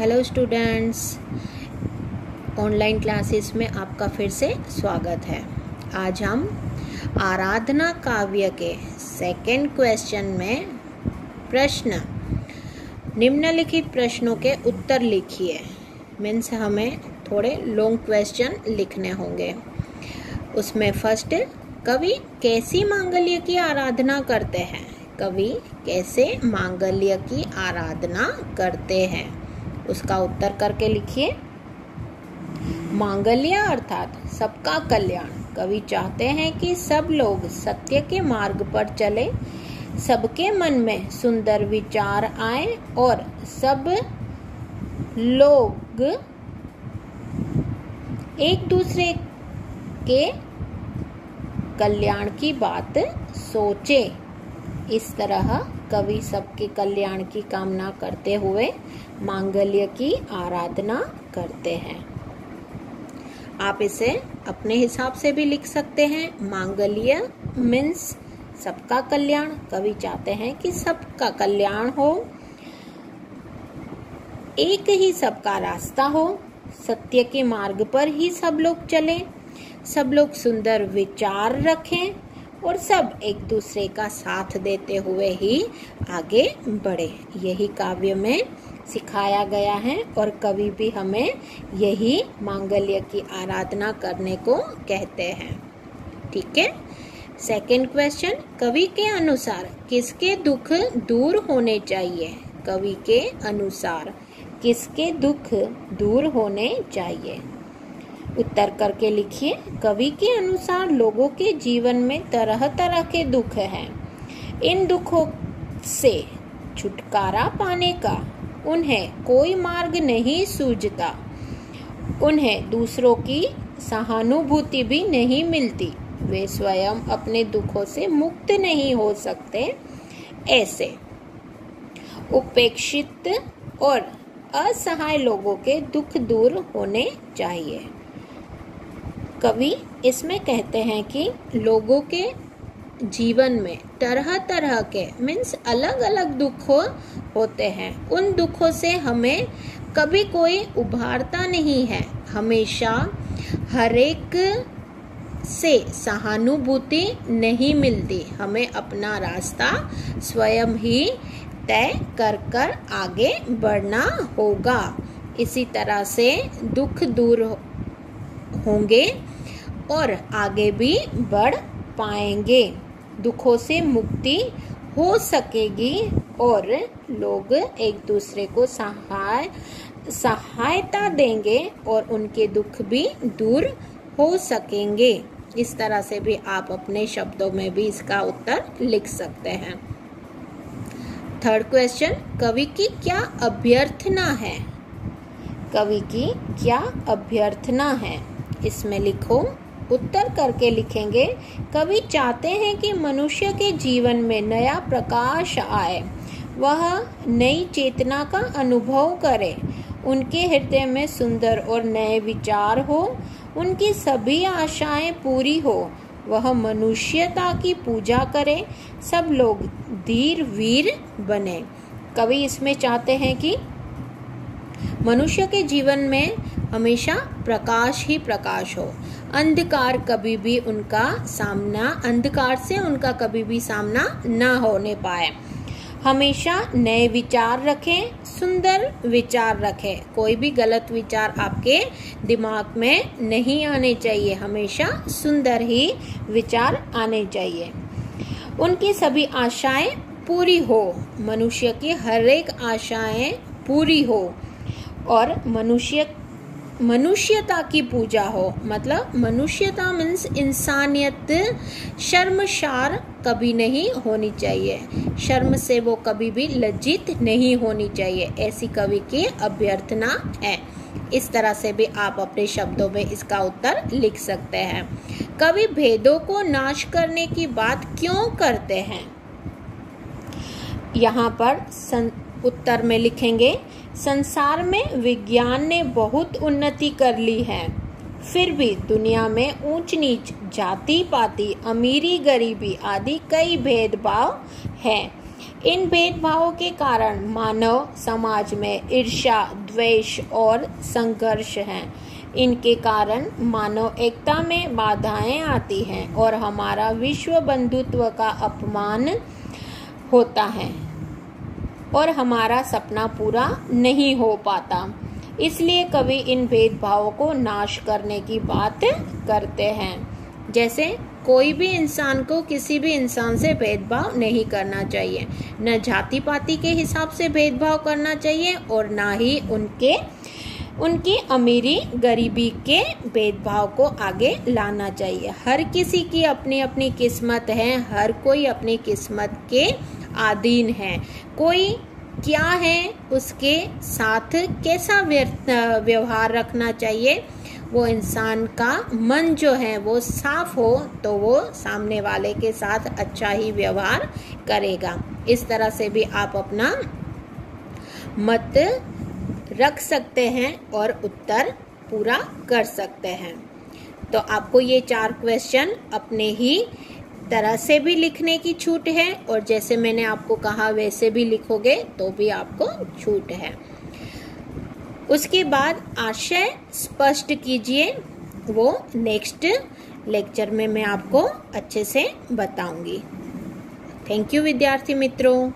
Hello students, online classes में आपका फिर से स्वागत है। आज हम आराधना काव्य के सेकंड क्वेश्चन में प्रश्न निम्नलिखित प्रश्नों के उत्तर लिखिए। मीन्स हमें थोड़े लॉन्ग क्वेश्चन लिखने होंगे। उसमें फर्स्ट, कवि कैसी मांगल्य की आराधना करते हैं? कवि कैसे मांगल्य की आराधना करते हैं, उसका उत्तर करके लिखिए। मांगल्य अर्थात सबका कल्याण। कवि चाहते हैं कि सब लोग सत्य के मार्ग पर चले, सबके मन में सुंदर विचार आए और सब लोग एक दूसरे के कल्याण की बात सोचे। इस तरह कवि सबके कल्याण की कामना करते हुए मांगल्य की आराधना करते हैं। आप इसे अपने हिसाब से भी लिख सकते हैं। मांगल्य मीन्स सबका कल्याण। कवि चाहते हैं कि सबका कल्याण हो, एक ही सबका रास्ता हो, सत्य के मार्ग पर ही सब लोग चलें, सब लोग सुंदर विचार रखें और सब एक दूसरे का साथ देते हुए ही आगे बढ़े। यही काव्य में सिखाया गया है और कवि भी हमें यही मांगल्य की आराधना करने को कहते हैं। ठीक है। सेकंड क्वेश्चन, कवि के अनुसार किसके दुख दूर होने चाहिए? कवि के अनुसार किसके दुख दूर होने चाहिए? उत्तर करके लिखिए। कवि के अनुसार लोगों के जीवन में तरह तरह के दुख हैं। इन दुखों से छुटकारा पाने का उन्हें कोई मार्ग नहीं सूझता। उन्हें दूसरों की सहानुभूति भी नहीं मिलती। वे स्वयं अपने दुखों से मुक्त नहीं हो सकते। ऐसे उपेक्षित और असहाय लोगों के दुख दूर होने चाहिए। कवि इसमें कहते हैं कि लोगों के जीवन में तरह तरह के मीन्स अलग अलग दुख होते हैं। उन दुखों से हमें कभी कोई उभारता नहीं है। हमेशा हर एक से सहानुभूति नहीं मिलती। हमें अपना रास्ता स्वयं ही तय कर आगे बढ़ना होगा। इसी तरह से दुख दूर होंगे और आगे भी बढ़ पाएंगे। दुखों से मुक्ति हो सकेगी और लोग एक दूसरे को सहायता देंगे और उनके दुख भी दूर हो सकेंगे। इस तरह से भी आप अपने शब्दों में भी इसका उत्तर लिख सकते हैं। थर्ड क्वेश्चन, कवि की क्या अभ्यर्थना है? कवि की क्या अभ्यर्थना है? इसमें लिखो। उत्तर करके लिखेंगे। कवि चाहते हैं कि मनुष्य के जीवन में नया प्रकाश आए, वह नई चेतना का अनुभव करे, उनके हृदय में सुंदर और नए विचार हो, उनकी सभी आशाएं पूरी हो, वह मनुष्यता की पूजा करे, सब लोग धीर वीर बने। कवि इसमें चाहते हैं कि मनुष्य के जीवन में हमेशा प्रकाश ही प्रकाश हो। अंधकार से उनका कभी भी सामना न होने पाए। हमेशा नए विचार रखें, सुंदर विचार रखें। कोई भी गलत विचार आपके दिमाग में नहीं आने चाहिए। हमेशा सुंदर ही विचार आने चाहिए। उनकी सभी आशाएं पूरी हो। मनुष्य की हर एक आशाएं पूरी हो और मनुष्यता की पूजा हो। मतलब मनुष्यता मीन्स इंसानियत। शर्मसार कभी नहीं होनी चाहिए। शर्म से वो कभी भी लज्जित नहीं होनी चाहिए। ऐसी कवि की अभ्यर्थना है। इस तरह से भी आप अपने शब्दों में इसका उत्तर लिख सकते हैं। कवि भेदों को नाश करने की बात क्यों करते हैं? यहाँ पर उत्तर में लिखेंगे। संसार में विज्ञान ने बहुत उन्नति कर ली है, फिर भी दुनिया में ऊंच नीच, जाति पाति, अमीरी गरीबी आदि कई भेदभाव हैं। इन भेदभावों के कारण मानव समाज में ईर्ष्या, द्वेष और संघर्ष हैं। इनके कारण मानव एकता में बाधाएं आती हैं और हमारा विश्व बंधुत्व का अपमान होता है और हमारा सपना पूरा नहीं हो पाता। इसलिए कवि इन भेदभावों को नाश करने की बात करते हैं। जैसे कोई भी इंसान को किसी भी इंसान से भेदभाव नहीं करना चाहिए, न जाति पाति के हिसाब से भेदभाव करना चाहिए और ना ही उनकी अमीरी गरीबी के भेदभाव को आगे लाना चाहिए। हर किसी की अपनी अपनी किस्मत है, हर कोई अपनी किस्मत के अधीन है। कोई क्या है, उसके साथ कैसा व्यवहार रखना चाहिए, वो इंसान का मन जो है वो साफ हो तो वो सामने वाले के साथ अच्छा ही व्यवहार करेगा। इस तरह से भी आप अपना मत रख सकते हैं और उत्तर पूरा कर सकते हैं। तो आपको ये 4 क्वेश्चन अपने ही तरह से भी लिखने की छूट है और जैसे मैंने आपको कहा वैसे भी लिखोगे तो भी आपको छूट है। उसके बाद आशय स्पष्ट कीजिए, वो नेक्स्ट लेक्चर में मैं आपको अच्छे से बताऊंगी। थैंक यू विद्यार्थी मित्रों।